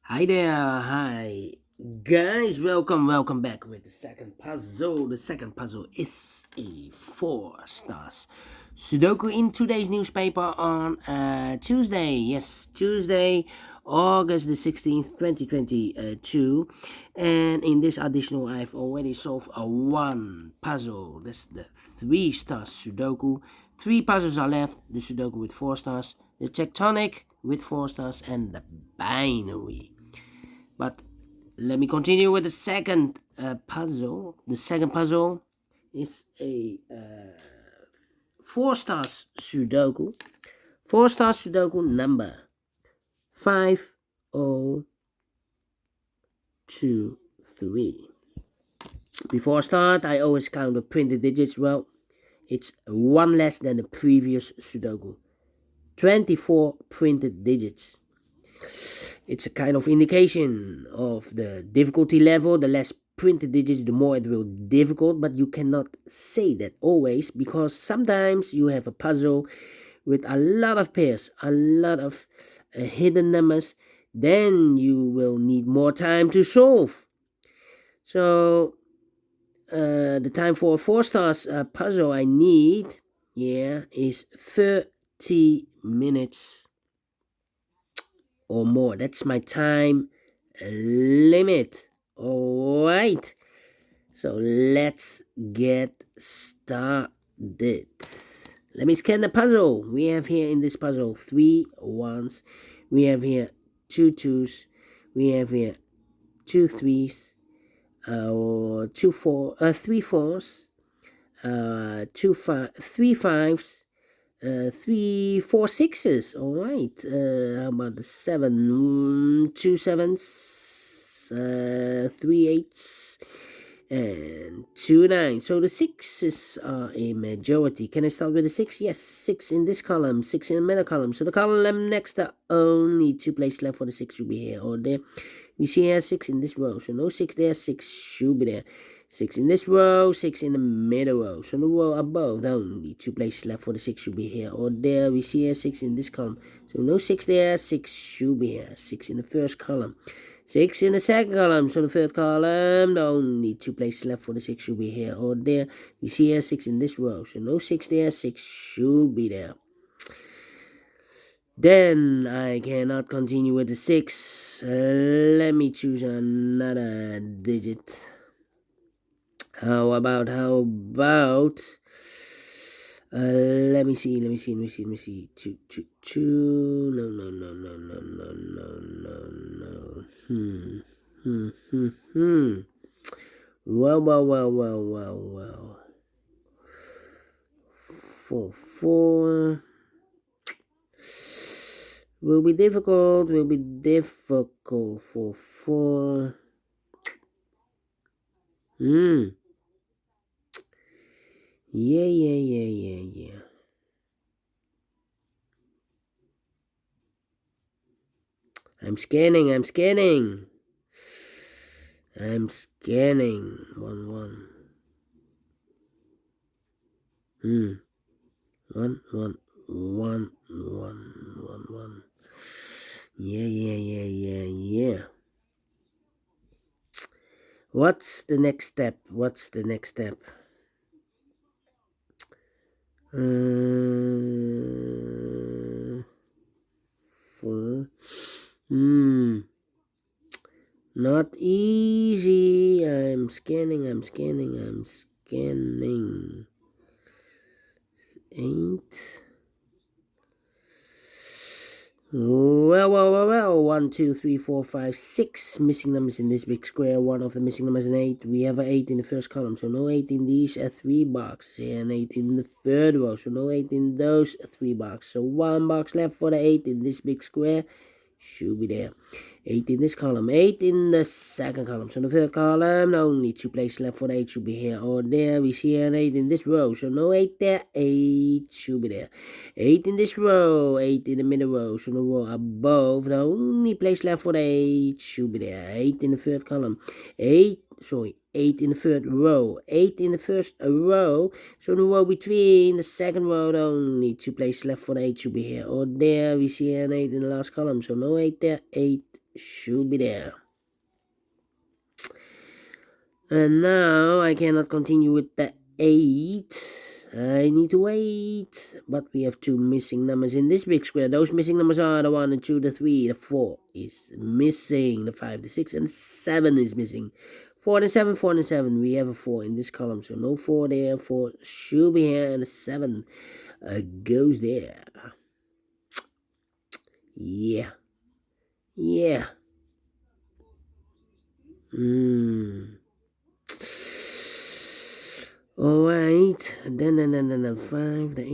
Hi there, hi guys, welcome back with the second puzzle. The second puzzle is a four stars Sudoku in today's newspaper on Tuesday. Yes, Tuesday, August the 16th, 2022. And in this additional, I've already solved a one puzzle. That's the 3 stars Sudoku. 3 puzzles are left: the Sudoku with 4 stars, the tectonic with 4 stars, and the binary. But let me continue with the second puzzle. The second puzzle is a 4 stars Sudoku. 4 stars Sudoku number 5023. Before I start, I always count the printed digits. Well, it's one less than the previous Sudoku. 24 printed digits. It's a kind of indication of the difficulty level. The less printed digits, the more it will be difficult, but you cannot say that always, because sometimes you have a puzzle with a lot of pairs, a lot of hidden numbers. Then you will need more time to solve. So the time for a 4 stars puzzle I need, is 30 minutes or more. That's my time limit. All right. So let's get started. Let me scan the puzzle. We have here in this puzzle 3 1s. We have here 2 2s. We have here 2 3s. 3 4s. 3 5s. 3 4 6s. All right. How about the 2 7s, 3 8s, and 2 9s. So the 6s are a majority. Can I start with the 6? Yes, 6 in this column, 6 in the middle column. So the column next, only 2 places left for the 6 should be here or there. We see here 6 in this row, so no 6 there. 6 should be there. 6 in this row, 6 in the middle row. So the row above, the only 2 places left for the 6 should be here or there. We see here 6 in this column. So no 6 there, 6 should be here. 6 in the first column. 6 in the second column. So the third column, the only 2 places left for the 6 should be here or there. We see here 6 in this row. So no 6 there, 6 should be there. Then I cannot continue with the 6. Let me choose another digit. How about let me see. Two. No. Well. 4 will be difficult for 4. Yeah. I'm scanning. 1 1. 1 1 1 1 1. Yeah. What's the next step? Four. Not easy. I'm scanning. 8. Well. 1, 2, 3, 4, 5, 6 missing numbers in this big square. One of the missing numbers is an 8. We have an 8 in the first column, so no 8 in these 3 boxes here, and 8 in the third row, so no 8 in those 3 boxes. So 1 box left for the 8 in this big square. Should be there. 8 in this column, 8 in the second column. So the third column, only 2 places left for the 8 should be here or there. We see an 8 in this row, so no 8 there. 8 should be there. 8 in this row, 8 in the middle row, so the row above, the only place left for the 8 should be there. 8 in the third column, 8 in the third row, 8 in the first row, so the row between the second row, the only 2 places left for the 8 should be here or there. We see an 8 in the last column, so no 8 there. 8 should be there. And now I cannot continue with the 8. I need to wait. But we have 2 missing numbers in this big square. Those missing numbers are the 1 and 2, the 3, the 4 is missing, the 5, the 6, and 7 is missing. 4 and 7, 4 and 7. We have a 4 in this column, so no 4 there. 4 should be here, and the 7 goes there. Yeah. Alright, then 5, the 8.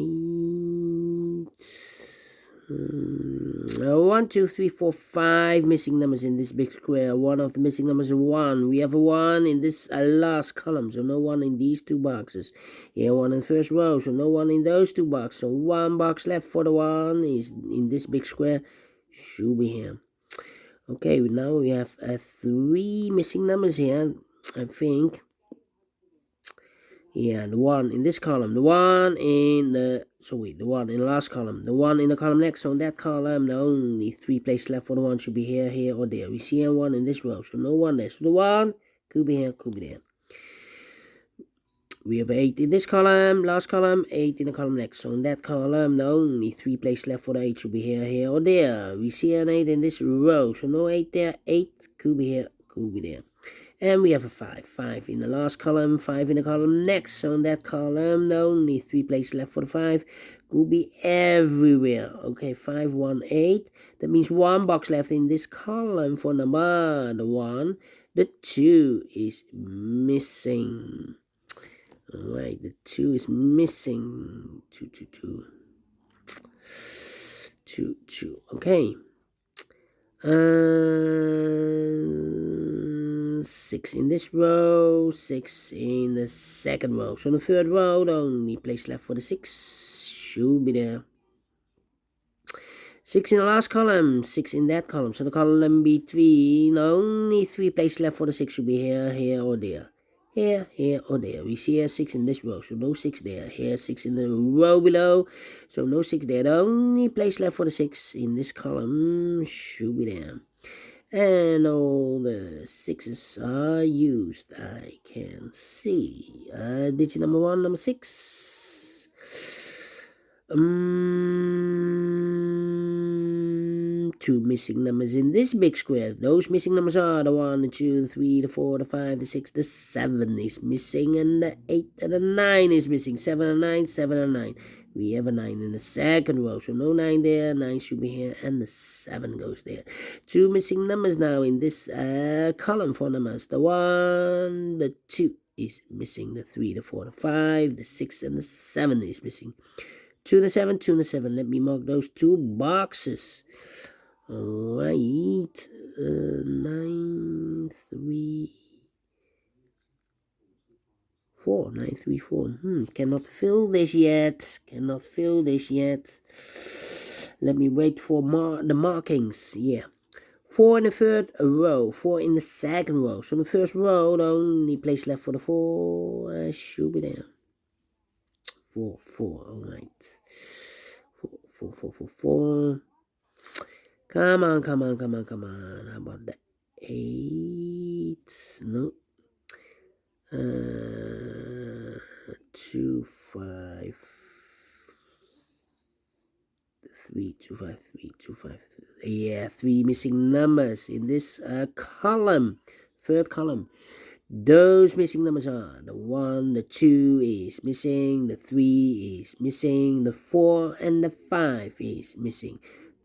1, 2, 3, 4, 5 missing numbers in this big square. One of the missing numbers is 1. We have a 1 in this last column, so no 1 in these 2 boxes. Here 1 in the first row, so no 1 in those 2 boxes. So 1 box left for the 1 is in this big square. Should be here. Okay, now we have 3 missing numbers here, I think. Yeah, the 1 in this column, the 1 in the one in the last column, the 1 in the column next. On that column, the only 3 places left for the 1 should be here, here, or there. We see a 1 in this row, so no 1 there. So the 1 could be here, could be there. We have 8 in this column, last column, 8 in the column next. So on that column, the only 3 places left for the 8 should be here, here, or there. We see an 8 in this row, so no 8 there. 8 could be here, could be there. And we have a 5. 5 in the last column, 5 in the column next. So in that column, only 3 places left for the 5. Could be everywhere. Okay, 5, 1, 8. That means 1 box left in this column for number the 1. The 2 is missing. Alright, the 2 is missing. 2, 2, 2. 2, 2. Okay. 6 in this row, 6 in the second row. So in the third row, the only place left for the 6 should be there. 6 in the last column, 6 in that column. So the column between, only 3 places left for the 6 should be here, here, or there. Here, here, or there. We see here 6 in this row, so no 6 there. Here 6 in the row below, so no 6 there. The only place left for the 6 in this column should be there. And all the 6s are used. I can see. Digit number 1, number 6. 2 missing numbers in this big square. Those missing numbers are the 1, the 2, the 3, the 4, the 5, the 6, the 7 is missing, and the 8 and the 9 is missing. 7 and 9, 7 and 9. We have a 9 in the second row, so no 9 there. 9 should be here, and the 7 goes there. 2 missing numbers now in this column for numbers. The 1, the 2 is missing. The 3, the 4, the 5, the 6, and the 7 is missing. 2 and the 7, 2 and the 7. Let me mark those 2 boxes. Alright, 9, 3, 4, 9, 3, 4. Cannot fill this yet. Let me wait for the markings. Yeah. 4 in the third row, 4 in the second row. So in the first row, the only place left for the 4 should be there. 4, 4. Alright. 4. Come on. How about the 8? No. 2, 5, 3, 2, 5, 3, 2, 5. Yeah, 3 missing numbers in this column, third column. Those missing numbers are the 1, the 2 is missing, the 3 is missing, the 4 and the 5 is missing.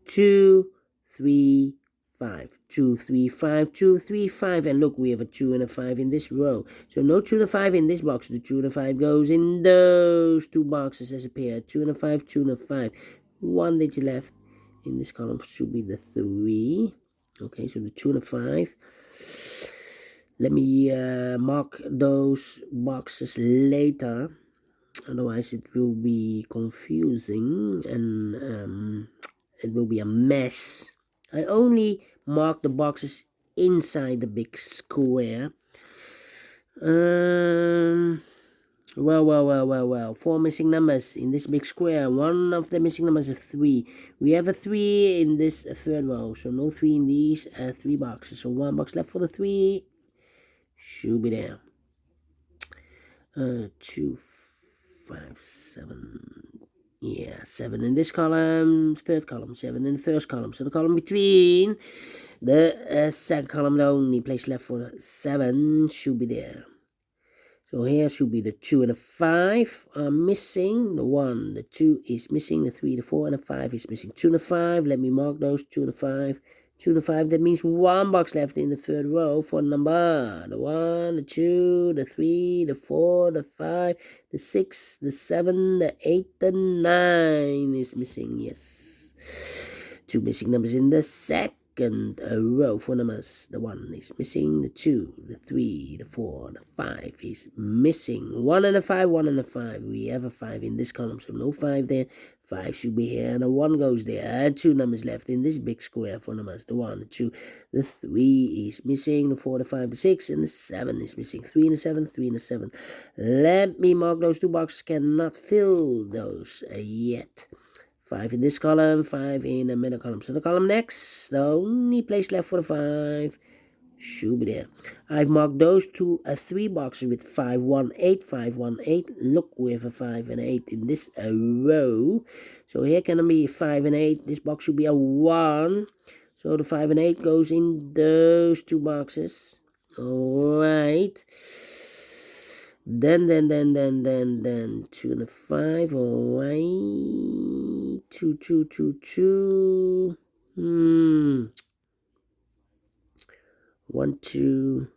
2, 3, 5. 2, 3, 5, 2, 3, 5. And look, we have a 2 and a 5 in this row. So no 2 and a 5 in this box. The 2 and a 5 goes in those 2 boxes as a pair. 2 and a 5, 2 and a 5. 1 digit left in this column should be the 3. Okay, so the 2 and a 5. Let me mark those boxes later. Otherwise it will be confusing and it will be a mess. I only mark the boxes inside the big square. Well. 4 missing numbers in this big square. One of the missing numbers is 3. We have a 3 in this third row, so no 3 in these 3 boxes. So 1 box left for the 3. Should be there. 2, 5, 7. Yeah, 7 in this column, third column, 7 in the first column. So the column between the second column, the only place left for the 7 should be there. So here should be the 2 and the 5 are missing. The 1, the 2 is missing. The 3, the 4, and the 5 is missing. 2 and the 5, let me mark those. 2 and the 5. 2 and the 5, that means 1 box left in the third row for number. The 1, the 2, the 3, the 4, the 5, the 6, the 7, the 8, the 9 is missing. Yes. 2 missing numbers in the second row for numbers. The 1 is missing. The 2, the 3, the 4, the 5 is missing. 1 and a 5, 1 and a 5. We have a 5 in this column, so no 5 there. 5 should be here, and a 1 goes there. 2 numbers left in this big square for numbers. The 1, the 2, the 3 is missing. The 4, the 5, the 6, and the 7 is missing. 3 and the 7, 3 and the 7. Let me mark those 2 boxes. Cannot fill those yet. 5 in this column, 5 in the middle column. So the column next, the only place left for the 5 should be there. I've marked those 3 boxes with 5, 1, 8, 5, 1, 8. Look, we have a 5 and 8 in this row. So here can be 5 and 8. This box should be a 1. So the 5 and 8 goes in those 2 boxes. Alright. Then 2 and a 5, alright. 2, 2, 2, 2. 1, 2,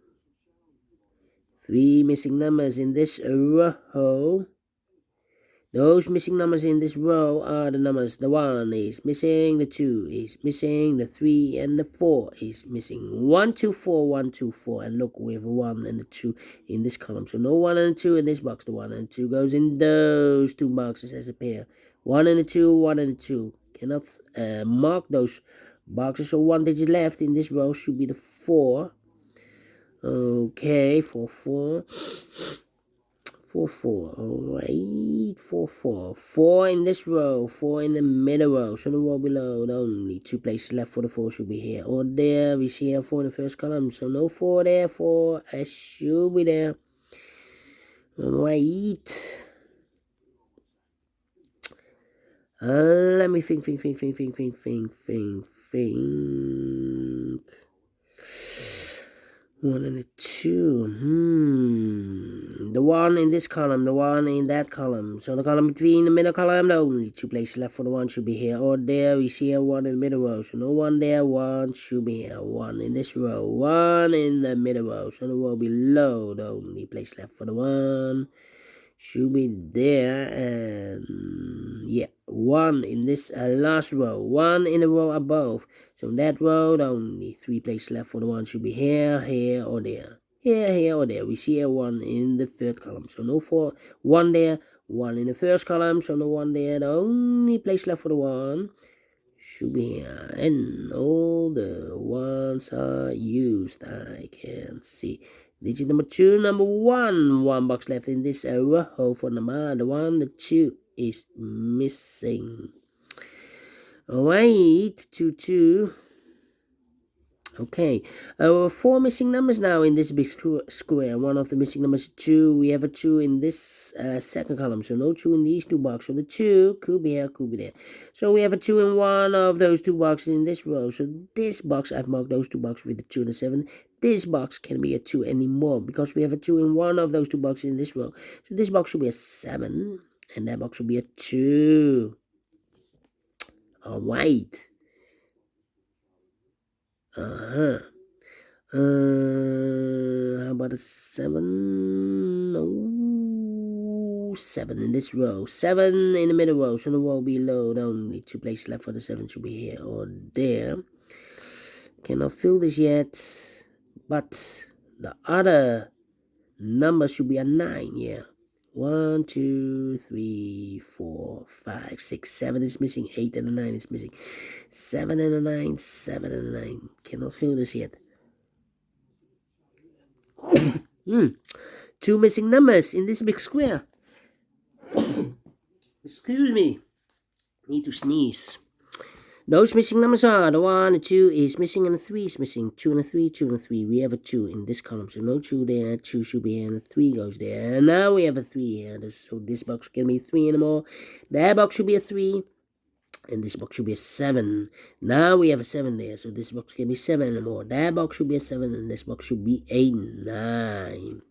3 missing numbers in this row. Those missing numbers in this row are the numbers. The 1 is missing, the 2 is missing, the 3 and the 4 is missing. 1, 2, 4, 1, 2, 4. And look, we have a 1 and a 2 in this column. So no 1 and a 2 in this box. The 1 and 2 goes in those 2 boxes as a pair. 1 and a 2, 1 and a 2. Cannot mark those boxes. So 1 digit left in this row should be the 4. Okay, 4, 4. 4, 4, alright, 4, 4. 4 in this row, 4 in the middle row. So the row below, the only 2 places left for the 4 should be here or there. We see here 4 in the first column, so no 4 there, 4 should be there. Alright. Let me think. 1 and a 2. The 1 in this column, the 1 in that column. So the column between the middle column, the only 2 places left for the 1 should be here or there. We see a 1 in the middle row. So no 1 there, 1 should be here. 1 in this row, 1 in the middle row. So the row below, the only place left for the 1 should be there. And yeah, 1 in this last row, 1 in the row above. So in that row, the only 3 places left for the 1 should be here, here, or there. Here, or there. We see a 1 in the third column. So no 4, 1 there, 1 in the first column. So no 1 there. The only place left for the 1 should be here. And all the 1s are used. I can see. Digit number 2, number 1. 1 box left in this row for number. The 1, the 2 is missing. Alright, 2, 2. Okay, 4 missing numbers now in this big square. One of the missing numbers is 2. We have a 2 in this second column, so no 2 in these 2 boxes. So the 2 could be here, could be there. So we have a 2 in one of those 2 boxes in this row. So this box, I've marked those 2 boxes with a 2 and a 7. This box can be a 2 anymore because we have a 2 in one of those 2 boxes in this row. So this box should be a 7, and that box should be a 2. Alright. How about a 7? No, 7 in this row. 7 in the middle row. So the row below, the only 2 places left for the 7 should be here or there. Cannot fill this yet, but the other number should be a 9. Yeah. 1, 2, 3, 4, 5, 6, 7 is missing. 8 and a 9 is missing. 7 and a 9, 7 and a 9. Cannot fill this yet. 2 missing numbers in this big square. Excuse me. Need to sneeze. Those missing numbers are the 1, the 2 is missing, and the 3 is missing. 2 and a 3, 2 and a 3. We have a 2 in this column, so no 2 there. 2 should be here, and a 3 goes there. And now we have a 3 here. So this box can be 3 anymore. That box should be a 3. And this box should be a 7. Now we have a 7 there, so this box can be 7 anymore. That box should be a 7, and this box should be a 9.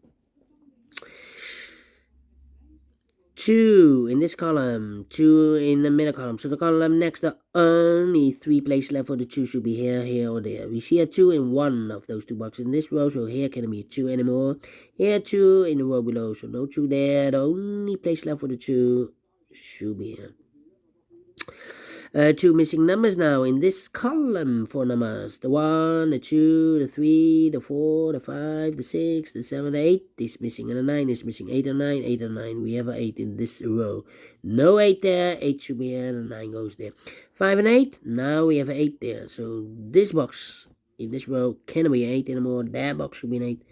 2 in this column, 2 in the middle column. So the column next, the only 3 places left for the 2 should be here, here, or there. We see a 2 in one of those 2 boxes in this row, so here can't be a 2 anymore. Here 2 in the row below, so no 2 there. The only place left for the 2 should be here. 2 missing numbers now in this column for numbers. The 1, the 2, the 3, the 4, the 5, the 6, the 7, the 8 is missing, and the 9 is missing. 8 and 9, 8 and 9. We have an 8 in this row. No 8 there. 8 should be here, and 9 goes there. 5 and 8. Now we have an 8 there. So this box in this row cannot be an 8 anymore. That box should be an 8.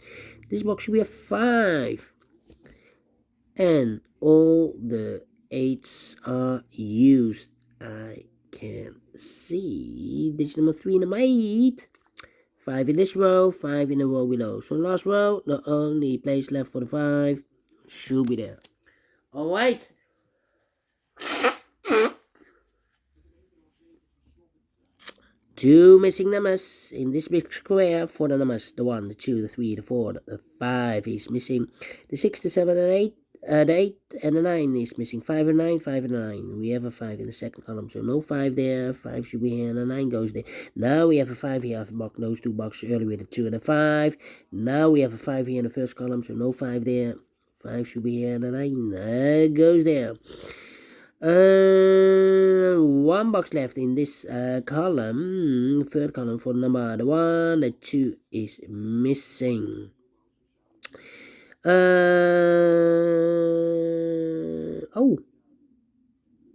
This box should be a 5. And all the 8s are used. I can see digit number 3 and number 8. 5 in this row, 5 in the row below. So last row, the only place left for the 5 should be there. Alright. Two missing numbers in this big square for the numbers. The 1, the 2, the 3, the 4, the 5 is missing. The 6, the 7, and 8. The 8 and the 9 is missing. 5 and 9, 5 and 9. We have a 5 in the second column, so no 5 there. 5 should be here, and the 9 goes there. Now we have a 5 here. I've marked those 2 boxes earlier with the 2 and the 5. Now we have a 5 here in the first column, so no 5 there. 5 should be here, and the 9 goes there. 1 box left in this column, third column for number the 1, the 2 is missing. Oh,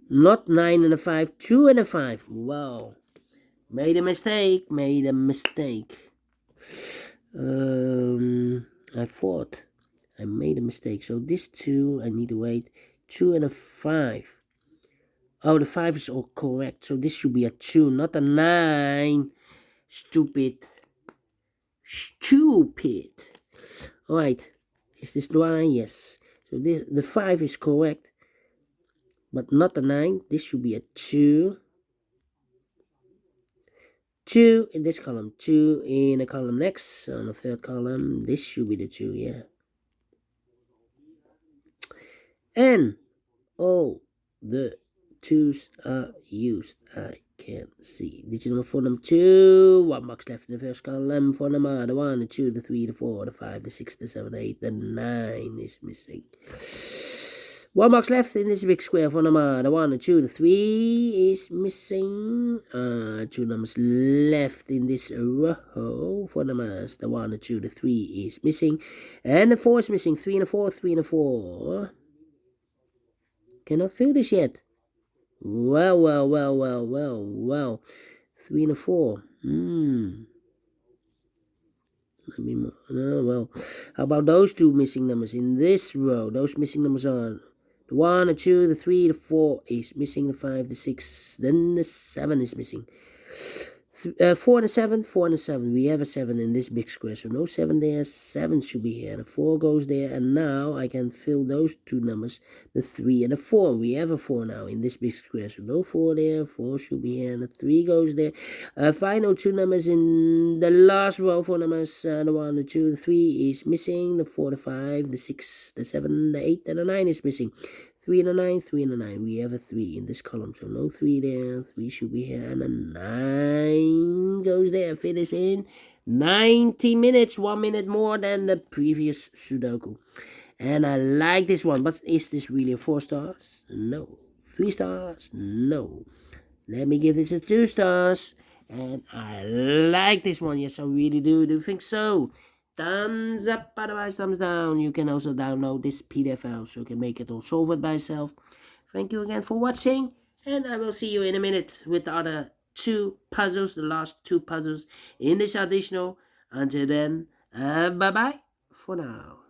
not 9 and a 5, 2 and a 5. Wow, made a mistake. I thought I made a mistake. So this 2, I need to wait. 2 and a 5. Oh, the 5 is all correct. So this should be a 2, not a 9. Stupid. Alright. Is this the 1? Yes. So the 5 is correct. But not a 9. This should be a 2. 2 in this column. 2 in the column next. On the third column. This should be the 2, yeah. And all the 2s are used. I can see. Digit number 4, number 2. 1 box left in the first column for number the 1, the 2, the 3, the 4, the 5, the 6, the 7, the 8, the 9 is missing. 1 box left in this big square for number the 1, the 2, the 3 is missing. 2 numbers left in this row for numbers the 1, the 2, the 3 is missing. And the 4 is missing. 3 and a 4, 3 and a 4. Cannot fill this yet. Well. 3 and a 4. Well, how about those 2 missing numbers in this row? Those missing numbers are the 1, the 2, the 3, the 4 is missing. The 5, the 6, then the 7 is missing. 4 and a 7, 4 and a 7. We have a 7 in this big square, so no 7 there. 7 should be here. The 4 goes there, and now I can fill those 2 numbers, the 3 and the 4. We have a 4 now in this big square, so no 4 there. 4 should be here, and the 3 goes there. Final 2 numbers in the last row for numbers. The 1, the 2, the 3 is missing. The 4, the 5, the 6, the 7, the 8, and the 9 is missing. 3 and a 9, 3 and a 9. We have a 3 in this column, so no 3 there. 3 should be here, and a 9 goes there. Finish in 90 minutes, 1 minute more than the previous Sudoku. And I like this one, but is this really a 4 stars? No. 3 stars? No. Let me give this a 2 stars. And I like this one. Yes, I really do. Do you think so? Thumbs up, otherwise thumbs down. You can also download this PDF file so you can make it or solve it by yourself. Thank you again for watching, and I will see you in a minute with the other 2 puzzles, the last 2 puzzles in this additional. Until then, bye bye for now.